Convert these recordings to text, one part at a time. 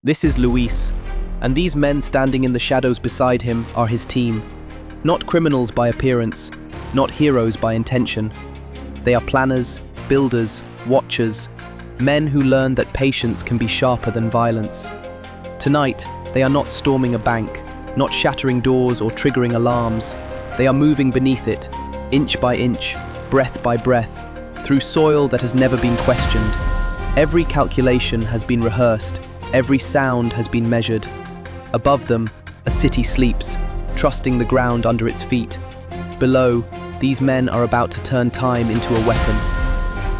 This is Luis, and these men standing in the shadows beside him are his team. Not criminals by appearance, not heroes by intention. They are planners, builders, watchers, men who learn that patience can be sharper than violence. Tonight, they are not storming a bank, not shattering doors or triggering alarms. They are moving beneath it, inch by inch, breath by breath, through soil that has never been questioned. Every calculation has been rehearsed, every sound has been measured. Above them, a city sleeps, trusting the ground under its feet. Below, these men are about to turn time into a weapon.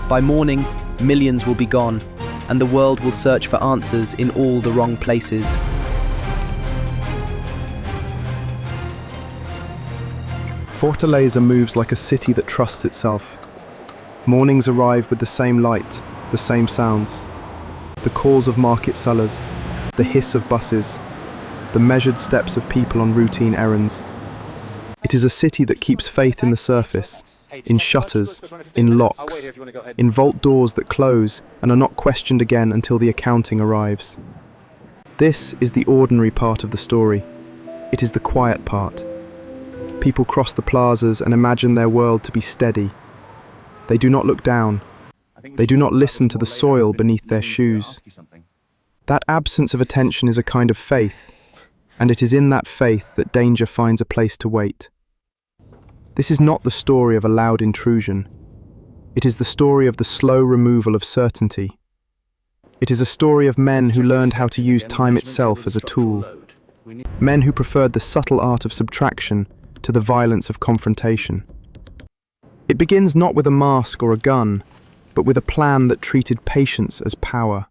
By morning, millions will be gone, and the world will search for answers in all the wrong places. Fortaleza moves like a city that trusts itself. Mornings arrive with the same light, the same sounds. The calls of market sellers, the hiss of buses, the measured steps of people on routine errands. It is a city that keeps faith in the surface, in shutters, in locks, in vault doors that close and are not questioned again until the accounting arrives. This is the ordinary part of the story. It is the quiet part. People cross the plazas and imagine their world to be steady. They do not look down. They do not listen to the soil beneath their shoes. That absence of attention is a kind of faith, and it is in that faith that danger finds a place to wait. This is not the story of a loud intrusion. It is the story of the slow removal of certainty. It is a story of men who learned how to use time itself as a tool. Men who preferred the subtle art of subtraction to the violence of confrontation. It begins not with a mask or a gun, but with a plan that treated patience as power.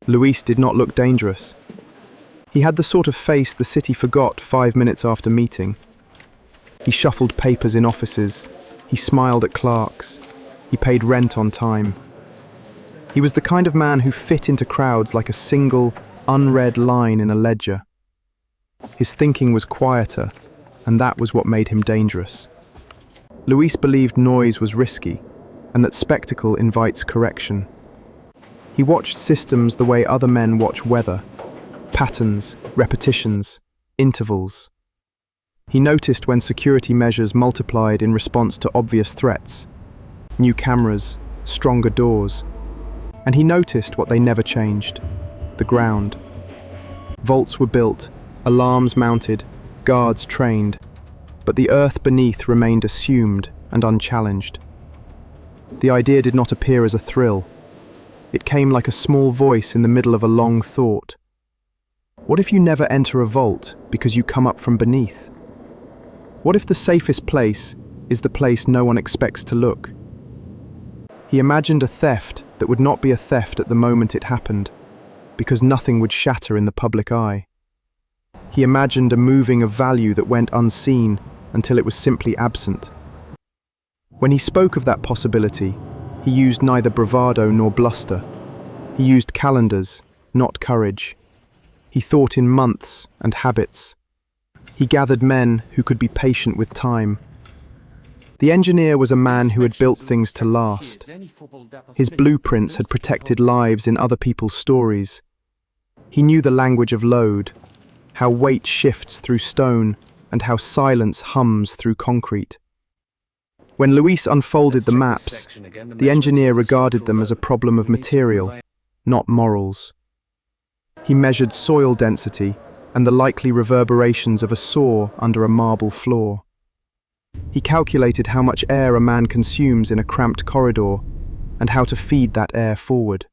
Luis did not look dangerous. He had the sort of face the city forgot 5 minutes after meeting. He shuffled papers in offices. He smiled at clerks. He paid rent on time. He was the kind of man who fit into crowds like a single, unread line in a ledger. His thinking was quieter, and that was what made him dangerous. Luis believed noise was risky, and that spectacle invites correction. He watched systems the way other men watch weather, patterns, repetitions, intervals. He noticed when security measures multiplied in response to obvious threats, new cameras, stronger doors, and he noticed what they never changed, the ground. Vaults were built, alarms mounted, guards trained, but the earth beneath remained assumed and unchallenged. The idea did not appear as a thrill. It came like a small voice in the middle of a long thought. What if you never enter a vault because you come up from beneath? What if the safest place is the place no one expects to look? He imagined a theft that would not be a theft at the moment it happened, because nothing would shatter in the public eye. He imagined a moving of value that went unseen until it was simply absent. When he spoke of that possibility, he used neither bravado nor bluster. He used calendars, not courage. He thought in months and habits. He gathered men who could be patient with time. The engineer was a man who had built things to last. His blueprints had protected lives in other people's stories. He knew the language of load, how weight shifts through stone and how silence hums through concrete. When Luis unfolded the maps, the engineer regarded them as a problem of material, not morals. He measured soil density and the likely reverberations of a saw under a marble floor. He calculated how much air a man consumes in a cramped corridor and how to feed that air forward.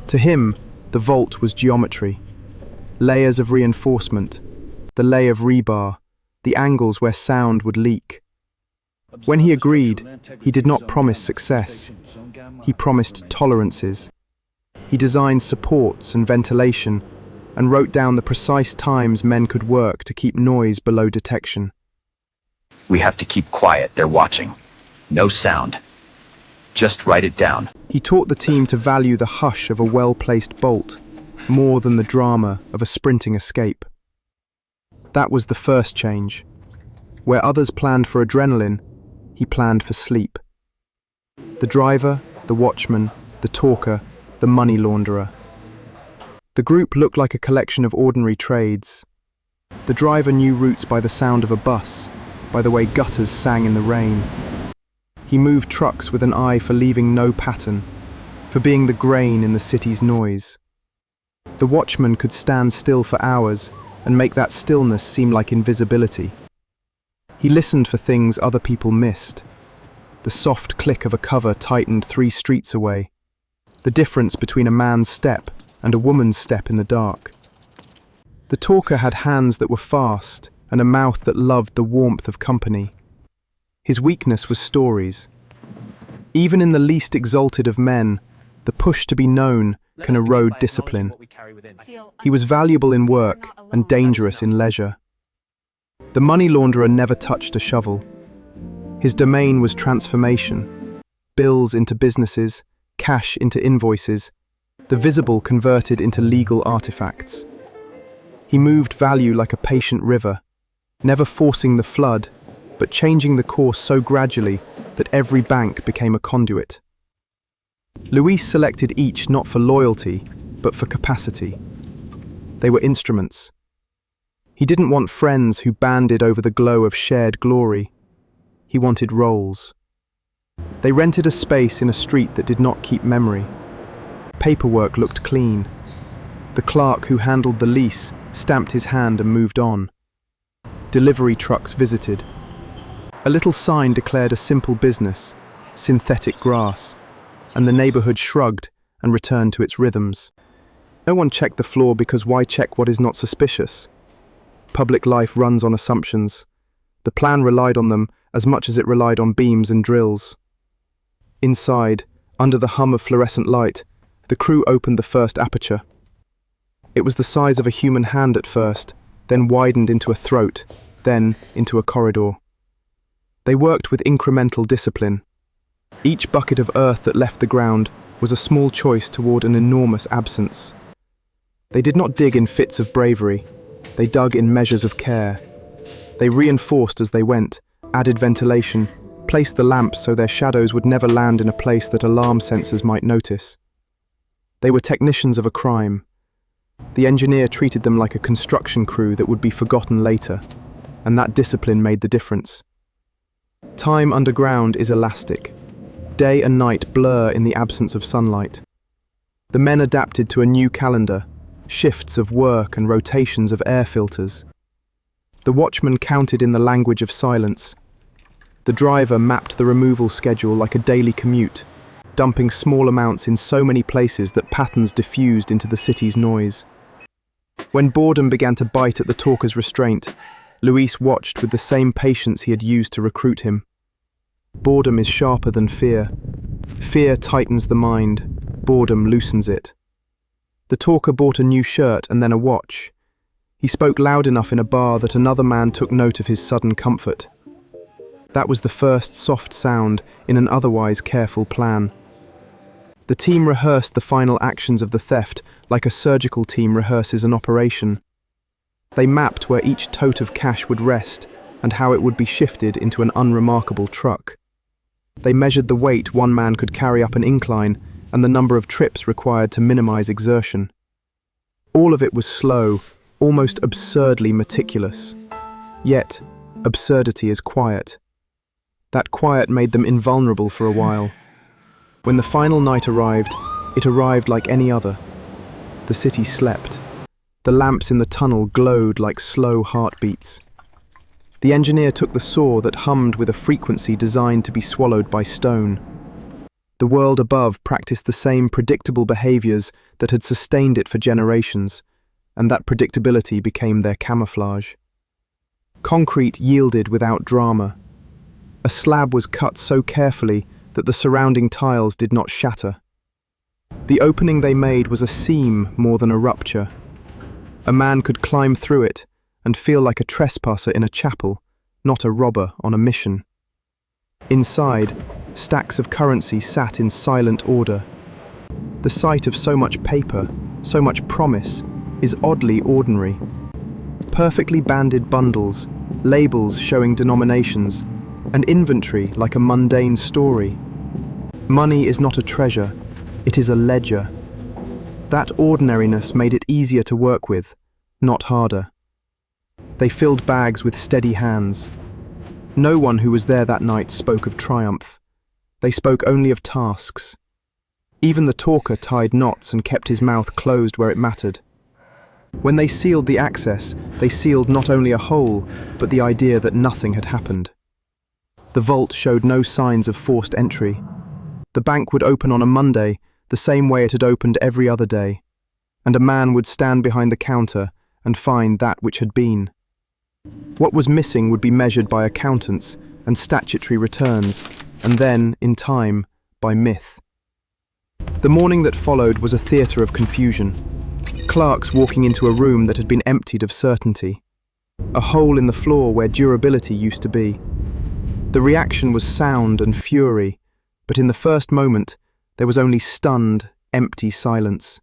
To him, the vault was geometry, layers of reinforcement, the lay of rebar, the angles where sound would leak. When he agreed, he did not promise success. He promised tolerances. He designed supports and ventilation and wrote down the precise times men could work to keep noise below detection. We have to keep quiet, they're watching. No sound. Just write it down. He taught the team to value the hush of a well-placed bolt more than the drama of a sprinting escape. That was the first change. Where others planned for adrenaline, he planned for sleep. The driver, the watchman, the talker, the money launderer. The group looked like a collection of ordinary trades. The driver knew routes by the sound of a bus, by the way gutters sang in the rain. He moved trucks with an eye for leaving no pattern, for being the grain in the city's noise. The watchman could stand still for hours and make that stillness seem like invisibility. He listened for things other people missed. The soft click of a cover tightened 3 streets away. The difference between a man's step and a woman's step in the dark. The talker had hands that were fast and a mouth that loved the warmth of company. His weakness was stories. Even in the least exalted of men, the push to be known can erode discipline. He was valuable in work and dangerous in leisure. The money launderer never touched a shovel. His domain was transformation. Bills into businesses, cash into invoices, the visible converted into legal artifacts. He moved value like a patient river, never forcing the flood, but changing the course so gradually that every bank became a conduit. Luis selected each not for loyalty, but for capacity. They were instruments. He didn't want friends who banded over the glow of shared glory. He wanted roles. They rented a space in a street that did not keep memory. Paperwork looked clean. The clerk who handled the lease stamped his hand and moved on. Delivery trucks visited. A little sign declared a simple business, synthetic grass, and the neighborhood shrugged and returned to its rhythms. No one checked the floor because why check what is not suspicious? Public life runs on assumptions. The plan relied on them as much as it relied on beams and drills. Inside, under the hum of fluorescent light, the crew opened the first aperture. It was the size of a human hand at first, then widened into a throat, then into a corridor. They worked with incremental discipline. Each bucket of earth that left the ground was a small choice toward an enormous absence. They did not dig in fits of bravery. They dug in measures of care. They reinforced as they went, added ventilation, placed the lamps so their shadows would never land in a place that alarm sensors might notice. They were technicians of a crime. The engineer treated them like a construction crew that would be forgotten later, and that discipline made the difference. Time underground is elastic. Day and night blur in the absence of sunlight. The men adapted to a new calendar, shifts of work and rotations of air filters. The watchman counted in the language of silence. The driver mapped the removal schedule like a daily commute, dumping small amounts in so many places that patterns diffused into the city's noise. When boredom began to bite at the talker's restraint, Luis watched with the same patience he had used to recruit him. Boredom is sharper than fear. Fear tightens the mind, boredom loosens it. The talker bought a new shirt and then a watch. He spoke loud enough in a bar that another man took note of his sudden comfort. That was the first soft sound in an otherwise careful plan. The team rehearsed the final actions of the theft like a surgical team rehearses an operation. They mapped where each tote of cash would rest and how it would be shifted into an unremarkable truck. They measured the weight one man could carry up an incline and the number of trips required to minimize exertion. All of it was slow, almost absurdly meticulous. Yet, absurdity is quiet. That quiet made them invulnerable for a while. When the final night arrived, it arrived like any other. The city slept. The lamps in the tunnel glowed like slow heartbeats. The engineer took the saw that hummed with a frequency designed to be swallowed by stone. The world above practiced the same predictable behaviors that had sustained it for generations, and that predictability became their camouflage. Concrete yielded without drama. A slab was cut so carefully that the surrounding tiles did not shatter. The opening they made was a seam more than a rupture. A man could climb through it and feel like a trespasser in a chapel, not a robber on a mission. Inside, stacks of currency sat in silent order. The sight of so much paper, so much promise, is oddly ordinary. Perfectly banded bundles, labels showing denominations, and inventory like a mundane story. Money is not a treasure, it is a ledger. That ordinariness made it easier to work with, not harder. They filled bags with steady hands. No one who was there that night spoke of triumph. They spoke only of tasks. Even the talker tied knots and kept his mouth closed where it mattered. When they sealed the access, they sealed not only a hole, but the idea that nothing had happened. The vault showed no signs of forced entry. The bank would open on a Monday, the same way it had opened every other day, and a man would stand behind the counter and find that which had been. What was missing would be measured by accountants and statutory returns, and then, in time, by myth. The morning that followed was a theatre of confusion. Clerks walking into a room that had been emptied of certainty. A hole in the floor where durability used to be. The reaction was sound and fury, but in the first moment, there was only stunned, empty silence.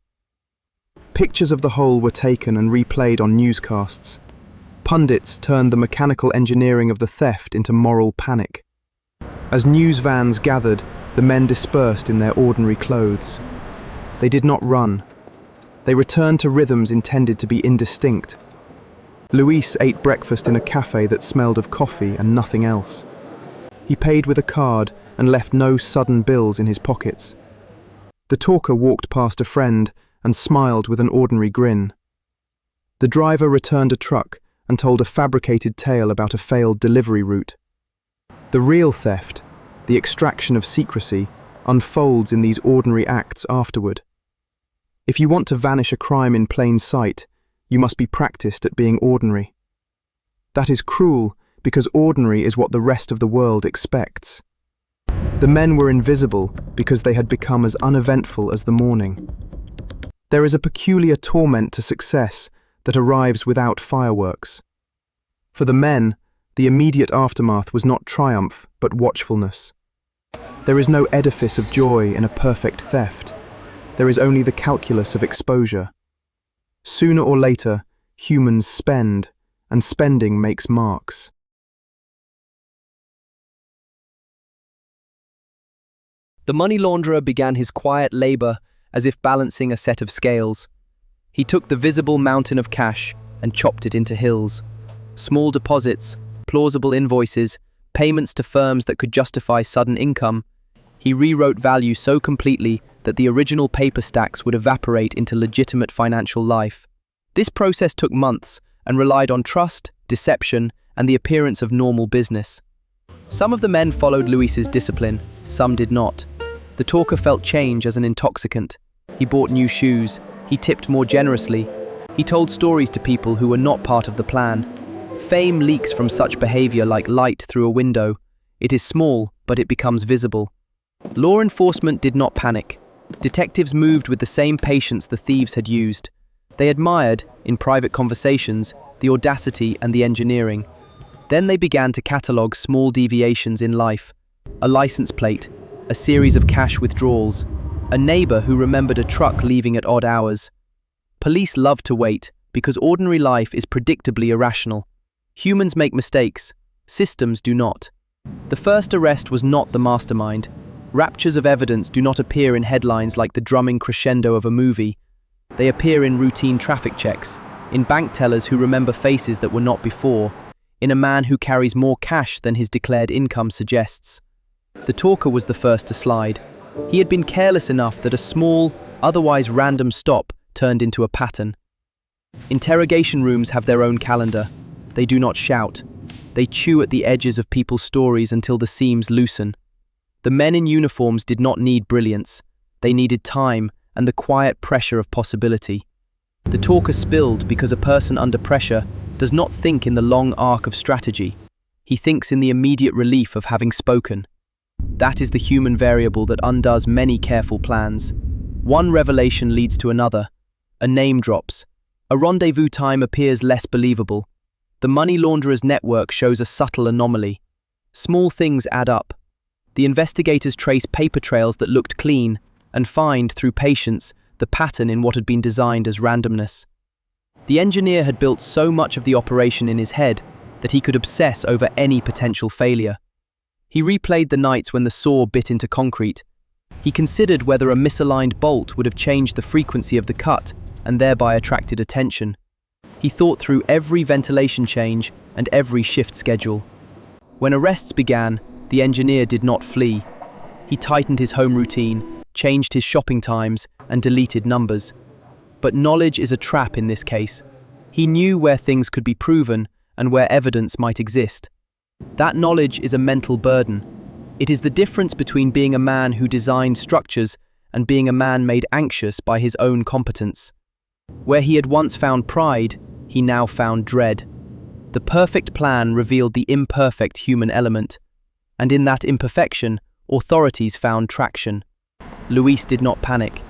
Pictures of the hole were taken and replayed on newscasts. Pundits turned the mechanical engineering of the theft into moral panic. As news vans gathered, the men dispersed in their ordinary clothes. They did not run. They returned to rhythms intended to be indistinct. Luis ate breakfast in a cafe that smelled of coffee and nothing else. He paid with a card and left no sudden bills in his pockets. The talker walked past a friend and smiled with an ordinary grin. The driver returned a truck and told a fabricated tale about a failed delivery route. The real theft, the extraction of secrecy, unfolds in these ordinary acts afterward. If you want to vanish a crime in plain sight, you must be practiced at being ordinary. That is cruel because ordinary is what the rest of the world expects. The men were invisible because they had become as uneventful as the morning. There is a peculiar torment to success that arrives without fireworks. For the men, the immediate aftermath was not triumph, but watchfulness. There is no edifice of joy in a perfect theft. There is only the calculus of exposure. Sooner or later, humans spend, and spending makes marks. The money launderer began his quiet labor as if balancing a set of scales. He took the visible mountain of cash and chopped it into hills. Small deposits, plausible invoices, payments to firms that could justify sudden income. He rewrote value so completely that the original paper stacks would evaporate into legitimate financial life. This process took months and relied on trust, deception, and the appearance of normal business. Some of the men followed Luis's discipline, some did not. The talker felt change as an intoxicant. He bought new shoes. He tipped more generously. He told stories to people who were not part of the plan. Fame leaks from such behavior like light through a window. It is small, but it becomes visible. Law enforcement did not panic. Detectives moved with the same patience the thieves had used. They admired, in private conversations, the audacity and the engineering. Then they began to catalogue small deviations in life. A license plate, a series of cash withdrawals, a neighbor who remembered a truck leaving at odd hours. Police love to wait because ordinary life is predictably irrational. Humans make mistakes, systems do not. The first arrest was not the mastermind. Raptures of evidence do not appear in headlines like the drumming crescendo of a movie. They appear in routine traffic checks, in bank tellers who remember faces that were not before, in a man who carries more cash than his declared income suggests. The talker was the first to slide. He had been careless enough that a small, otherwise random stop turned into a pattern. Interrogation rooms have their own calendar. They do not shout. They chew at the edges of people's stories until the seams loosen. The men in uniforms did not need brilliance. They needed time and the quiet pressure of possibility. The talker spilled because a person under pressure does not think in the long arc of strategy. He thinks in the immediate relief of having spoken. That is the human variable that undoes many careful plans. One revelation leads to another. A name drops. A rendezvous time appears less believable. The money launderer's network shows a subtle anomaly. Small things add up. The investigators trace paper trails that looked clean and find, through patience, the pattern in what had been designed as randomness. The engineer had built so much of the operation in his head that he could obsess over any potential failure. He replayed the nights when the saw bit into concrete. He considered whether a misaligned bolt would have changed the frequency of the cut and thereby attracted attention. He thought through every ventilation change and every shift schedule. When arrests began, the engineer did not flee. He tightened his home routine, changed his shopping times, and deleted numbers. But knowledge is a trap in this case. He knew where things could be proven and where evidence might exist. That knowledge is a mental burden. It is the difference between being a man who designed structures and being a man made anxious by his own competence. Where he had once found pride, he now found dread. The perfect plan revealed the imperfect human element, and in that imperfection, authorities found traction. Luis did not panic.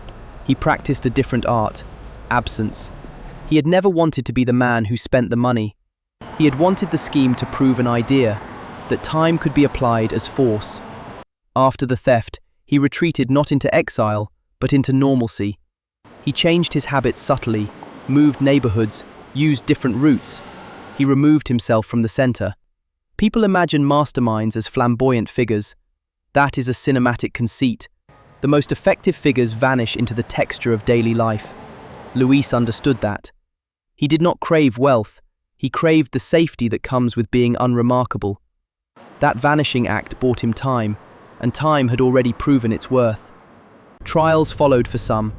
He practiced a different art: absence. He had never wanted to be the man who spent the money. He had wanted the scheme to prove an idea, that time could be applied as force. After the theft, he retreated not into exile, but into normalcy. He changed his habits subtly, moved neighborhoods, used different routes. He removed himself from the center. People imagine masterminds as flamboyant figures. That is a cinematic conceit. The most effective figures vanish into the texture of daily life. Luis understood that. He did not crave wealth. He craved the safety that comes with being unremarkable. That vanishing act bought him time, and time had already proven its worth. Trials followed for some.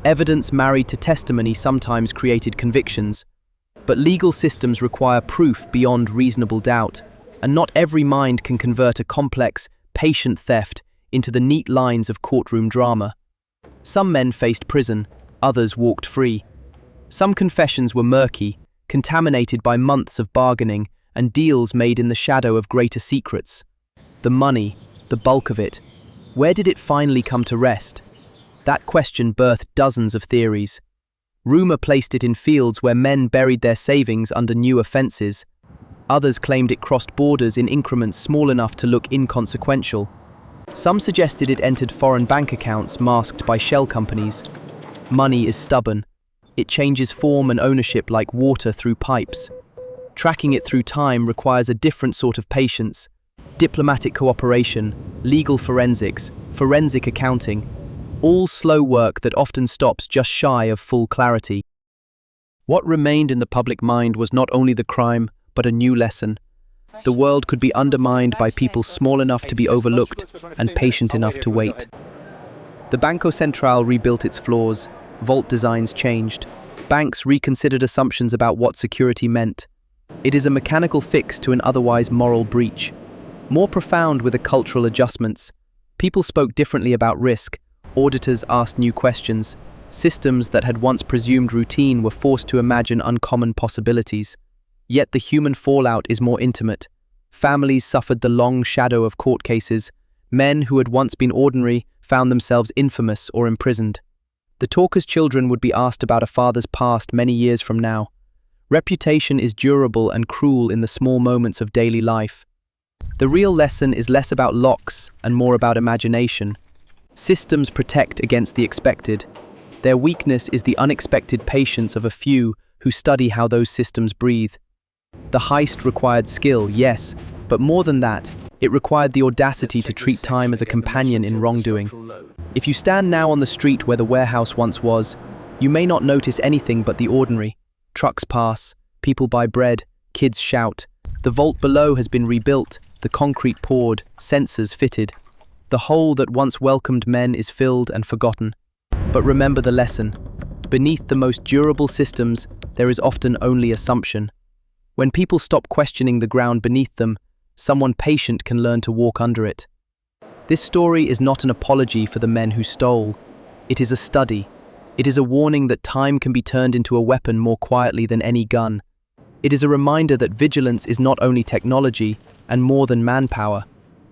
Evidence married to testimony sometimes created convictions. But legal systems require proof beyond reasonable doubt, and not every mind can convert a complex, patient theft into the neat lines of courtroom drama. Some men faced prison, others walked free. Some confessions were murky, contaminated by months of bargaining and deals made in the shadow of greater secrets. The money, the bulk of it, where did it finally come to rest? That question birthed dozens of theories. Rumor placed it in fields where men buried their savings under new offenses. Others claimed it crossed borders in increments small enough to look inconsequential. Some suggested it entered foreign bank accounts masked by shell companies. Money is stubborn. It changes form and ownership like water through pipes. Tracking it through time requires a different sort of patience. Diplomatic cooperation, legal forensics, forensic accounting, all slow work that often stops just shy of full clarity. What remained in the public mind was not only the crime, but a new lesson. The world could be undermined by people small enough to be overlooked and patient enough to wait. The Banco Central rebuilt its floors, vault designs changed, banks reconsidered assumptions about what security meant. It is a mechanical fix to an otherwise moral breach. More profound were the cultural adjustments. People spoke differently about risk. Auditors asked new questions. Systems that had once presumed routine were forced to imagine uncommon possibilities. Yet the human fallout is more intimate. Families suffered the long shadow of court cases. Men who had once been ordinary found themselves infamous or imprisoned. The talker's children would be asked about a father's past many years from now. Reputation is durable and cruel in the small moments of daily life. The real lesson is less about locks and more about imagination. Systems protect against the expected. Their weakness is the unexpected patience of a few who study how those systems breathe. The heist required skill, yes, but more than that, it required the audacity to treat time as a companion in wrongdoing. If you stand now on the street where the warehouse once was, you may not notice anything but the ordinary. Trucks pass, people buy bread, kids shout. The vault below has been rebuilt, the concrete poured, sensors fitted. The hole that once welcomed men is filled and forgotten. But remember the lesson. Beneath the most durable systems, there is often only assumption. When people stop questioning the ground beneath them, someone patient can learn to walk under it. This story is not an apology for the men who stole. It is a study. It is a warning that time can be turned into a weapon more quietly than any gun. It is a reminder that vigilance is not only technology and more than manpower.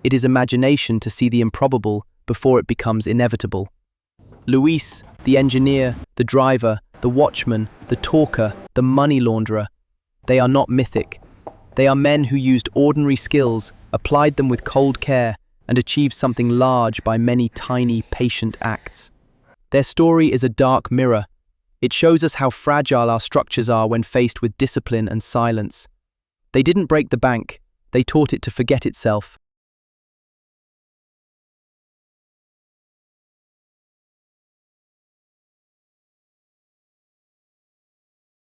It is imagination to see the improbable before it becomes inevitable. Luis, the engineer, the driver, the watchman, the talker, the money launderer, they are not mythic. They are men who used ordinary skills, applied them with cold care, and achieved something large by many tiny, patient acts. Their story is a dark mirror. It shows us how fragile our structures are when faced with discipline and silence. They didn't break the bank, they taught it to forget itself.